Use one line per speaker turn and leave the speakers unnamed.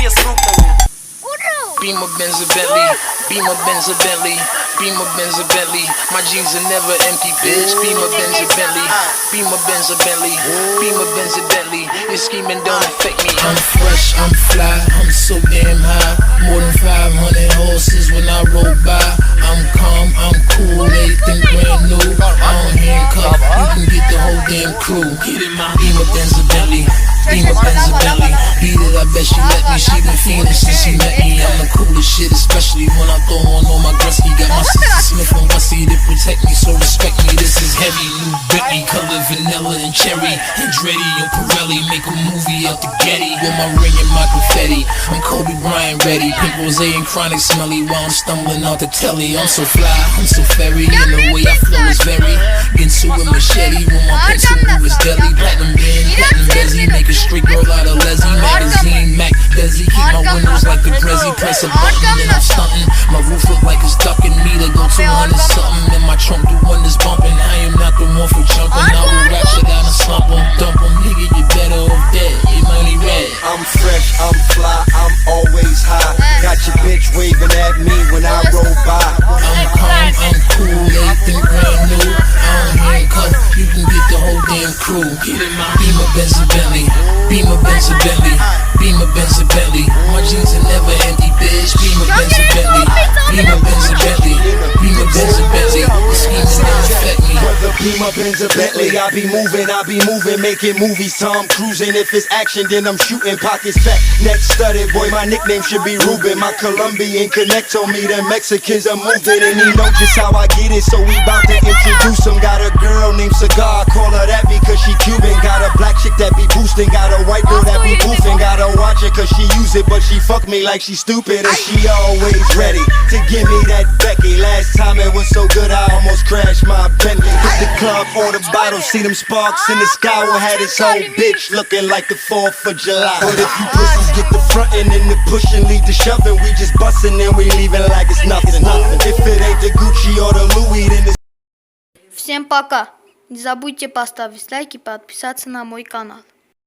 все с руками.
Beamer, Benz, a Bentley. Beamer, Benz, a Bentley. Beamer, Benz, a Bentley. My jeans are never empty, bitch. Beamer, Benz, a Bentley. Beamer, Benz, a Bentley. Beamer, Benz, a Bentley. Your scheming don't affect me. I'm fresh, I'm fly, I'm so damn high. More than 500 horses when I roll by. I'm calm, I'm cool, everything brand new. I don't handcuff, you can get the whole damn crew. Get in my Beamer, Benz, a Bentley. Beamer, Benz, a Bentley. Beat it, I bet she let me. She been feeling since she met me. I'm the coolest shit, especially when I throw on all my Gretzky. Got my sister Smith and Wessie to protect me, so respect me. This is heavy, new Bentley, color vanilla and cherry. Andretti and Pirelli, make a movie out the Getty. With my ring and my confetti, I'm Kobe Bryant ready. Pink rose and chronic smelly while I'm stumbling out the telly. I'm so fly, I'm so fairy, and the way I flow is very Ginsu and machete. When my pencil move is deadly. Platinum band, platinum bezzy, make a street girl out of Leslie. Magazine, Mac, Desi, keep my windows like the Prezi. Press a button and I'm stunting. My roof look like it's ducking me to go 200 something. And my trunk do wonders bumping. I am not the one for jumping. I will rap shit out and slump 'em, dump 'em. Nigga, you better off dead. Your money red.
I'm fresh, I'm fly, I'm always high. Got your bitch waving at me when I roll by.
I'm calm, I'm cool, everything brand new. I don't handcuff, you can get the whole damn crew. Get in my Beamer, Benz, a Bentley. Beamer, Benz, a Bentley. Beamer, Benz, a Bentley. My jeans are never empty, bitch. Beamer, Benz, a Bentley. Beamer, Benz, a Bentley. Beamer, Benz, a Bentley. The schemes don't affect me.
Whether Beamer, Benz, or Bentley, I be moving, making movies. Tom cruising. If it's action, then I'm shooting. Pockets fat, neck studded. Boy, my nickname should be Ruben. My Colombian connect told me the Mexicans are moving, and he know just how I get it, so we bout to introduce him. Got a girl named Cigar, call her that because she Cuban. Got a black chick that be boosting, got a white girl that be boofing. Gotta watch it cause she use it, but she fuck me like she stupid, and she always ready to give me that Becky. Last time it was so good I almost crashed my Bentley. Hit the club, order bottles, see them sparks in the sky. We had his whole bitch looking like the 4th of July. But if you pussies get the frontin' and the pushin', leave the shovin', we just bustin' and we leaving like it's nothing. If it ain't the Gucci or the Louis, then it's...
Всем пока! Не забудьте поставить лайк и подписаться на мой канал.